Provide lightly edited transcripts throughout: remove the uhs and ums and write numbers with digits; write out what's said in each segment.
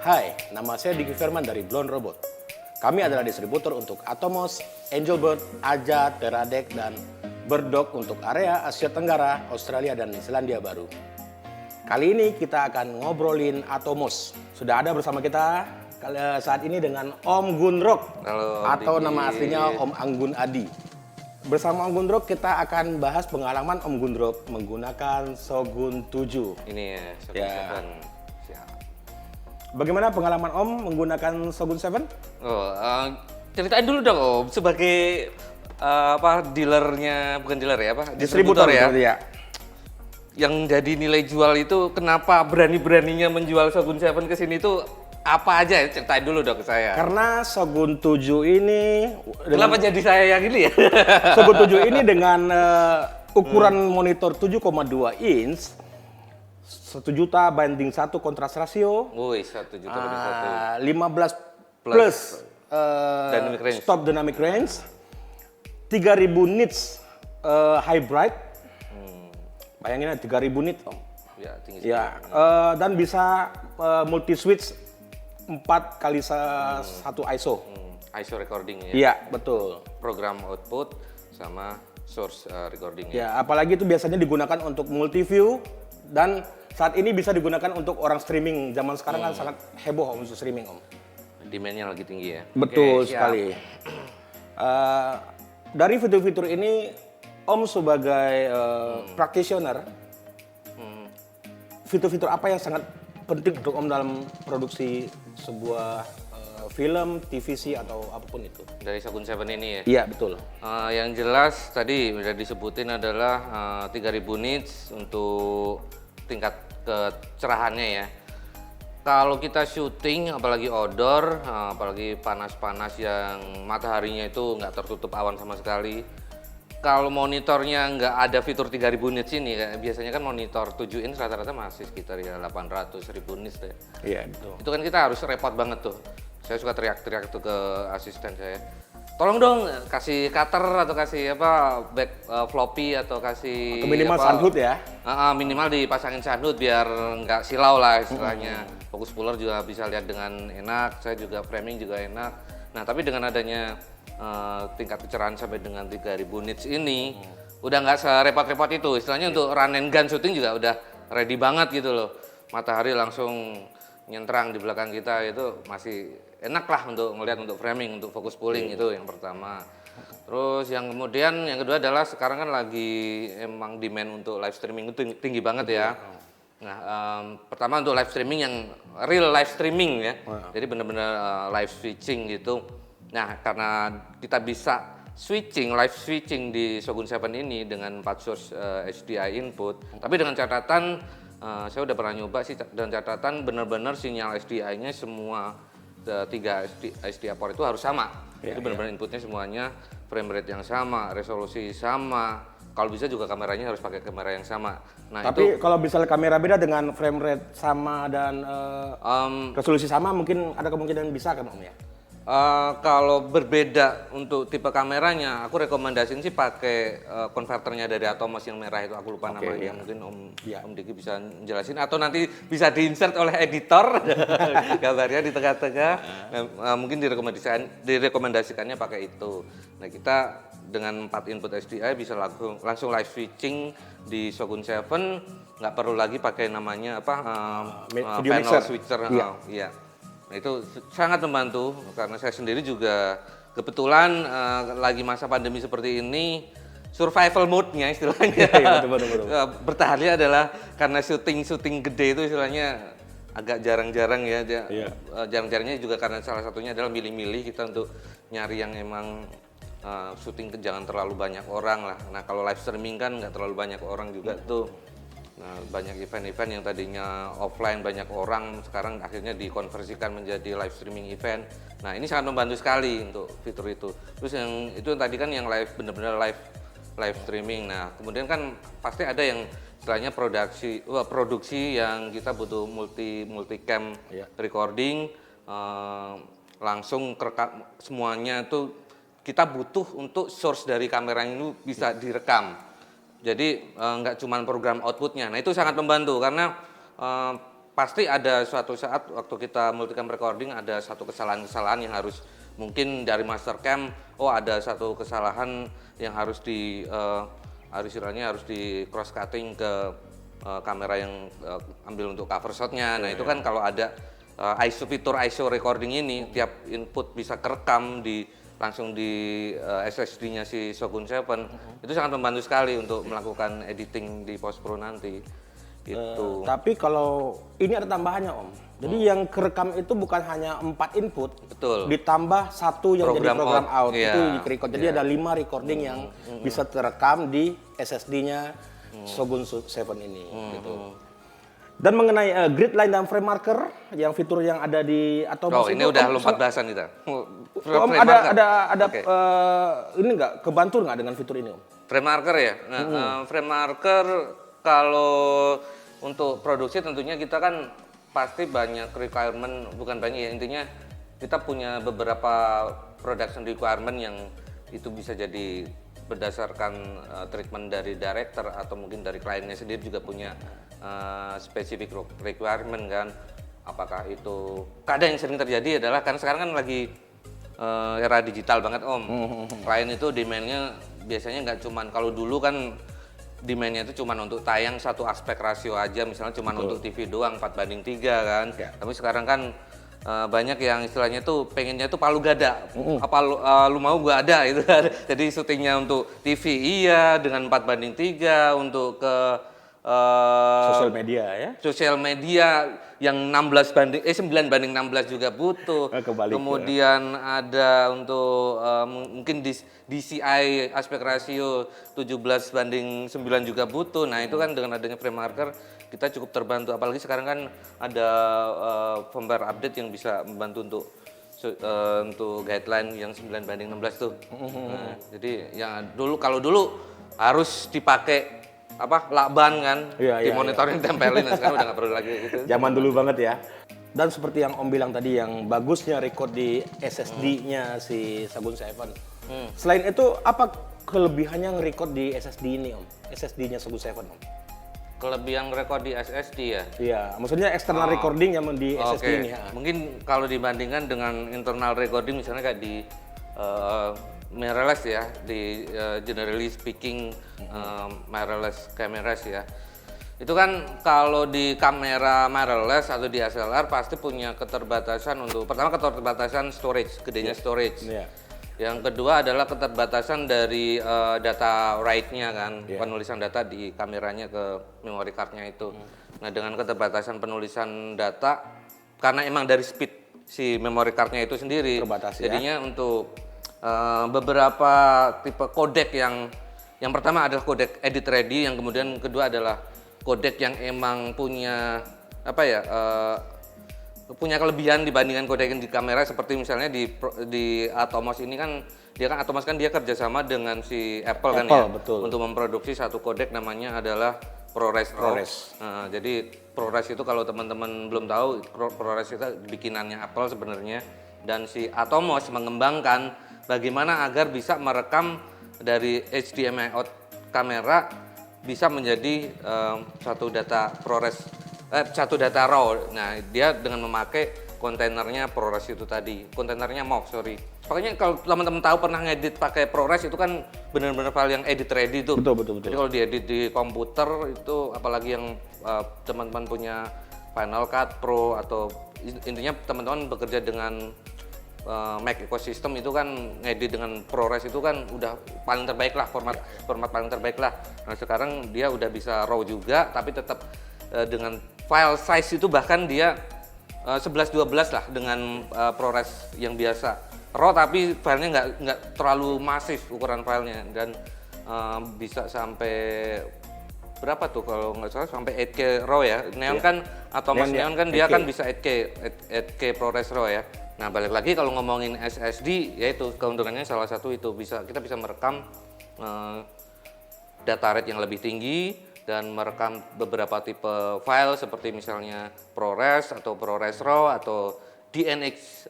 Hai, nama saya Diki Firman dari Blonde Robot. Kami adalah distributor untuk Atomos, Angelbird, Aja, Teradek, dan Birdog untuk area Asia Tenggara, Australia, dan Selandia Baru. Kali ini kita akan ngobrolin Atomos. Sudah ada bersama kita saat ini dengan Om Gunrok. Halo, atau Diki. nama aslinya Om Anggun Adi. Bersama Om Gunrok kita akan bahas pengalaman Om Gunrok menggunakan Shogun 7. Ini ya, Shogun Ya. 7. Siap. Bagaimana pengalaman Om menggunakan Shogun 7? Oh, ceritain dulu dong Om, sebagai dealernya, bukan dealer ya, distributor ya. ya. Yang jadi nilai jual itu kenapa berani-beraninya menjual Shogun 7 ke sini itu apa aja ya? Ceritain dulu dong ke saya. Karena Shogun 7 ini Kenapa jadi saya yang ini ya? Shogun 7 ini dengan ukuran monitor 7,2 inch 1 juta banding 1 kontras rasio. Woi, 1 juta lebih 15 plus Dynamic range. stop dynamic range, 3000 nits hybrid. Bayangin aja 3000 nit, Om. Ya, tinggi Ya, dan bisa multi switch 4 kali 1 ISO. ISO recording ya. Iya, betul. Program output sama source recording ya. Ya, apalagi itu biasanya digunakan untuk multi view dan saat ini bisa digunakan untuk orang streaming. Zaman sekarang kan sangat heboh Om untuk streaming, Om. Demand-nya lagi tinggi ya. Betul Oke, siap. sekali. Dari fitur-fitur ini, Om sebagai practitioner, fitur-fitur apa yang sangat penting untuk Om dalam produksi sebuah film, TVC atau apapun itu? Dari Shogun 7 ini ya. Iya, betul. Yang jelas tadi udah disebutin adalah 3000 nits untuk tingkat kecerahannya ya. Kalau kita syuting, apalagi outdoor, apalagi panas-panas yang mataharinya itu nggak tertutup awan sama sekali. Kalau monitornya nggak ada fitur 3000 nits ini, biasanya kan monitor 7 inch rata-rata masih sekitar ya 800 1000 nits deh. Iya, betul. Itu kan kita harus repot banget tuh. Saya suka teriak-teriak tuh ke asisten saya. Tolong dong kasih cutter atau kasih back floppy atau kasih Atau minimal sunhood ya. minimal dipasangin sunhood biar nggak silau lah istilahnya. Focus puller juga bisa lihat dengan enak, saya juga framing juga enak. Nah, tapi dengan adanya tingkat kecerahan sampai dengan 3000 nits ini udah nggak serepot-repot itu. Istilahnya untuk run and gun shooting juga udah ready banget gitu loh. Matahari langsung nyentrang di belakang kita itu masih enak lah untuk ngelihat untuk framing, untuk fokus pulling itu yang pertama. Terus yang kemudian yang kedua adalah sekarang kan lagi emang demand untuk live streaming itu tinggi banget ya. Nah, pertama untuk live streaming yang real live streaming ya. Jadi benar-benar live switching gitu. Nah, karena kita bisa live switching di Shogun 7 ini dengan 4 source HDI input. Tapi dengan catatan saya udah pernah nyoba sih dan catatan benar-benar sinyal HDI-nya semua 3 HDI port itu harus sama. Jadi benar-benar inputnya semuanya frame rate yang sama, resolusi sama. Kalau bisa juga kameranya harus pakai kamera yang sama. Nah, Tapi kalau misalnya kamera beda dengan frame rate sama dan resolusi sama, mungkin ada kemungkinan bisa kan Om ya? Kalau berbeda untuk tipe kameranya, aku rekomendasiin sih pakai konverternya dari Atomos yang merah itu, aku lupa namanya. Mungkin Om Diki bisa jelasin atau nanti bisa diinsert oleh editor gambarnya di tengah-tengah. Mungkin direkomendasikannya pakai itu. Nah, kita dengan 4 input HDI bisa langsung live switching di Shogun 7, nggak perlu lagi pakai namanya Video panel mixer. switcher. Iya. Nah, itu sangat membantu karena saya sendiri juga kebetulan lagi masa pandemi seperti ini, survival mode-nya istilahnya Betul. bertahannya adalah karena syuting gede itu istilahnya agak jarang-jarang ya. Jarang-jarangnya juga karena salah satunya adalah milih-milih kita untuk nyari yang emang syuting jangan terlalu banyak orang lah. Nah, kalau live streaming kan nggak terlalu banyak orang juga tuh. Nah, banyak event-event yang tadinya offline banyak orang sekarang akhirnya dikonversikan menjadi live streaming event. Nah, ini sangat membantu sekali untuk fitur itu. Terus yang itu tadi kan yang live benar-benar live streaming. Nah, kemudian kan pasti ada yang istilahnya produksi yang kita butuh multicam recording langsung kerekam semuanya itu kita butuh untuk source dari kamera ini bisa direkam. Jadi nggak cuma program outputnya. Nah, itu sangat membantu karena pasti ada suatu saat waktu kita multicam recording ada satu kesalahan-kesalahan yang harus mungkin dari master cam, ada satu kesalahan yang harus harus di cross cutting ke kamera yang ambil untuk cover shotnya. Nah itu kan kalau ada fitur ISO recording ini, tiap input bisa kerekam langsung di SSD-nya si Shogun 7, itu sangat membantu sekali untuk melakukan editing di post pro nanti. Itu. Tapi kalau ini ada tambahannya Om. Jadi yang kerekam itu bukan hanya 4 input, Betul. ditambah satu yang jadi program out. Iya. Itu di-record. Jadi ada 5 recording yang bisa terekam di SSD-nya Shogun 7 ini. Gitu. Dan mengenai grid line dan frame marker, yang fitur yang ada di Atomos ini itu, udah lompat bahasan kita. Om ada Okay. Ini nggak kebantu nggak dengan fitur ini Om? Frame marker ya. Nah, frame marker kalau untuk produksi tentunya kita kan pasti banyak requirement, bukan banyak ya, intinya kita punya beberapa production requirement yang itu bisa jadi berdasarkan treatment dari director atau mungkin dari kliennya sendiri juga punya specific requirement kan. Apakah itu kadang yang sering terjadi adalah karena sekarang kan lagi era digital banget Om. Klien itu demand-nya biasanya nggak cuman, kalau dulu kan demand-nya itu cuman untuk tayang satu aspek rasio aja, misalnya cuman untuk TV doang 4:3 kan. Ya. Tapi sekarang kan banyak yang istilahnya tuh pengennya tuh palu gada. Apa lu mau gua ada itu. Jadi syutingnya untuk TV iya dengan 4:3, untuk ke Sosial media ya. sosial media yang 9:16 juga butuh. Kebalik, Kemudian ada untuk mungkin DCI aspek rasio 17:9 juga butuh. Nah, itu kan dengan adanya frame marker kita cukup terbantu, apalagi sekarang kan ada firmware update yang bisa membantu untuk guideline yang 9:16 tuh. Nah, jadi yang kalau dulu harus dipakai lakban kan, Iya, dimonitoring tempelin, nah sekarang udah nggak perlu lagi gitu. Zaman dulu banget ya. Dan seperti yang Om bilang tadi, yang bagusnya record di SSD-nya si Shogun 7. Selain itu, apa kelebihannya nge-record di SSD ini Om? SSD-nya Shogun 7 Om? Kelebihan record di SSD ya? Iya, maksudnya external recording yang di SSD Oke. ini ya. Mungkin kalau dibandingkan dengan internal recording misalnya kayak di mirrorless ya, di generally speaking mirrorless cameras ya. Itu kan kalau di kamera mirrorless atau di SLR pasti punya keterbatasan untuk, pertama keterbatasan storage, gedenya storage. Iya. Yang kedua adalah keterbatasan dari data write-nya kan, Yeah. penulisan data di kameranya ke memory card-nya itu. Nah, dengan keterbatasan penulisan data, karena emang dari speed si memory card-nya itu sendiri, Terbatas ya. jadinya untuk beberapa tipe kodek yang pertama adalah kodek edit ready, yang kemudian kedua adalah kodek yang emang punya punya kelebihan dibandingkan kodek yang di kamera, seperti misalnya di Atomos ini kan Atomos kan dia kerjasama dengan si Apple kan ya, betul. untuk memproduksi satu kodek namanya adalah ProRes. Nah, jadi ProRes itu kalau teman-teman belum tahu, ProRes itu bikinannya Apple sebenarnya, dan si Atomos mengembangkan bagaimana agar bisa merekam dari HDMI out kamera bisa menjadi satu data ProRes, satu data RAW. Nah, dia dengan memakai kontainernya ProRes itu tadi, kontainernya MOV, sorry. Pokoknya kalau teman-teman tahu pernah ngedit pakai ProRes itu kan benar-benar file yang edit ready tuh. Betul. Jadi kalau diedit di komputer itu, apalagi yang teman-teman punya Final Cut Pro atau intinya teman-teman bekerja dengan Mac ecosystem, itu kan ngedit dengan ProRes itu kan udah paling terbaik lah, format paling terbaik lah. Nah, sekarang dia udah bisa RAW juga, tapi tetap dengan file size itu bahkan dia 11-12 lah dengan ProRes yang biasa. RAW tapi filenya nggak terlalu masif ukuran filenya, dan bisa sampai berapa tuh kalau nggak salah, sampai 8K RAW ya. Neon kan Atomos Neon kan dia 8K. kan bisa 8K ProRes RAW ya. Nah, balik lagi kalau ngomongin SSD, yaitu keuntungannya salah satu itu kita bisa merekam data rate yang lebih tinggi dan merekam beberapa tipe file seperti misalnya ProRes atau ProRes RAW atau DNX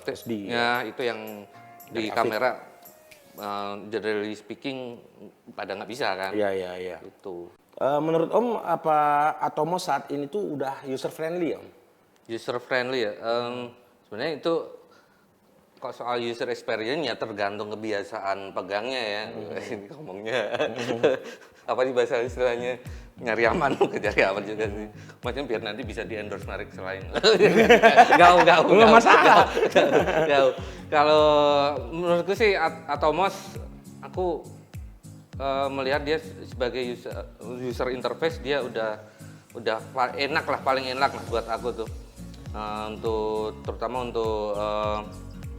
SD, ya, itu yang di kamera generally speaking pada nggak bisa kan. Iya. Itu. Menurut Om, apa Atomos saat ini tuh udah user friendly ya, Om? User friendly ya. Sebenarnya itu kok soal user experience ya tergantung kebiasaan pegangnya ya. Ini ngomongnya apa sih bahasa istilahnya, nyari aman ke cari aman juga sih. Maksudnya biar nanti bisa di endorse narik selain. Gak masalah. Kalau menurutku sih Atomos, aku melihat dia sebagai user interface dia udah enak lah, paling enak lah buat aku tuh. Terutama untuk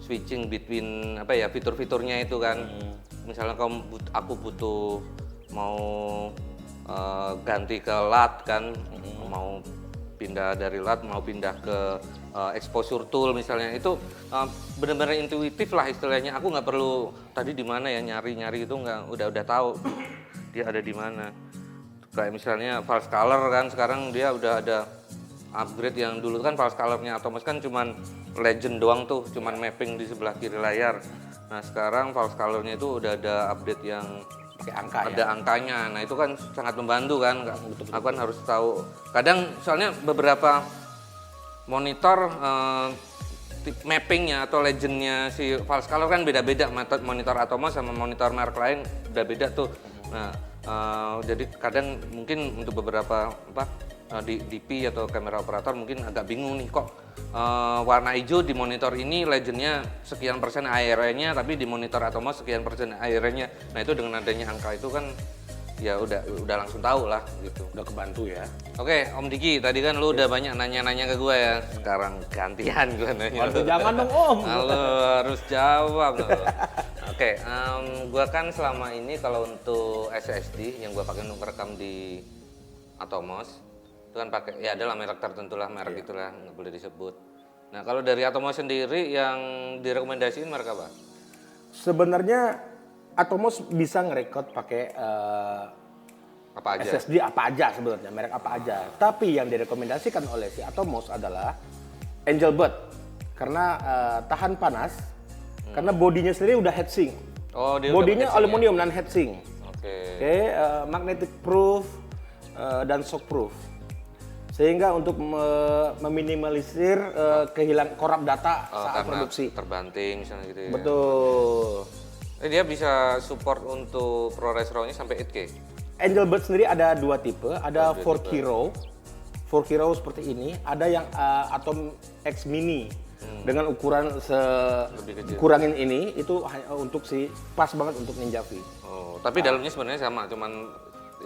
switching between apa ya, fitur-fiturnya itu kan. Misalnya aku butuh mau ganti ke LUT kan, mau pindah dari LUT mau pindah ke exposure tool misalnya, itu benar-benar intuitif lah istilahnya. Aku nggak perlu tadi di mana ya nyari itu, nggak, udah tahu dia ada di mana. Kayak misalnya false color kan, sekarang dia udah ada upgrade. Yang dulu kan false colornya Atomos kan cuman legend doang tuh, cuman mapping di sebelah kiri layar. Nah sekarang false colornya itu udah ada update yang Pakai angka ada angkanya. Nah itu kan sangat membantu kan. Aku kan harus tahu. Kadang soalnya beberapa monitor mappingnya atau legendnya si false color kan beda-beda. Monitor Atomos sama monitor merek lain beda-beda tuh. Nah jadi kadang mungkin untuk beberapa di DP atau kamera operator mungkin agak bingung nih, kok warna hijau di monitor ini legendnya sekian persen ARE-nya, tapi di monitor Atomos sekian persen ARE-nya. Nah itu dengan adanya angka itu kan ya udah langsung tahu lah gitu. Udah kebantu ya. Oke, Om Diki, tadi kan lu udah banyak nanya-nanya ke gue ya. Sekarang gantian gue nanya. Waduh, jangan dong Om. Halo, harus jawab loh. Oke, gue kan selama ini kalau untuk SSD yang gue pakai untuk rekam di Atomos itu kan pakai, ya adalah merek tertentu lah, merek itulah, nggak boleh disebut. Nah kalau dari Atomos sendiri yang direkomendasiin merek apa? Sebenarnya Atomos bisa ngerekod pakai Apa aja? SSD apa aja sebenarnya, merek apa aja. Tapi yang direkomendasikan oleh si Atomos adalah Angelbird karena tahan panas, karena bodinya sendiri udah heatsink. Oh, dia bodinya aluminium non heatsink. Oke. Magnetic proof dan shock proof. Sehingga untuk meminimalisir kehilangan korap data saat produksi. Terbanting misalnya gitu ya. Betul. Dia bisa support untuk ProRes RAW-nya sampai 8K. Angelbird sendiri ada dua tipe, ada 4K RAW. 4K RAW seperti ini, ada yang Atom X Mini dengan ukuran kurangin ini, itu untuk pas banget untuk Ninja V. Oh, tapi dalamnya sebenarnya sama, cuman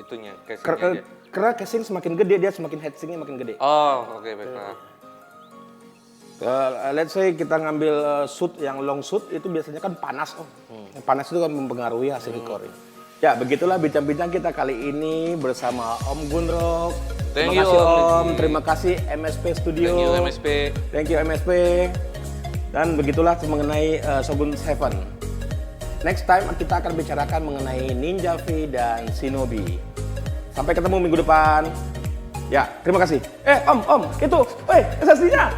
itunya casingnya aja. Karena casing semakin gede, dia semakin heatsinknya makin gede. Oh, oke, baiklah. Let's say kita ngambil shoot yang long shoot itu biasanya kan panas, Yang panas itu kan mempengaruhi hasil recording. Ya, begitulah bincang-bincang kita kali ini bersama Om Gunrok. Terima kasih Om, terima kasih MSP Studio. Thank you MSP. Thank you MSP. Dan begitulah mengenai Shogun 7. Next time kita akan bicarakan mengenai Ninja V dan Shinobi. Sampai ketemu minggu depan. Ya, terima kasih. Om, itu, SSD-nya.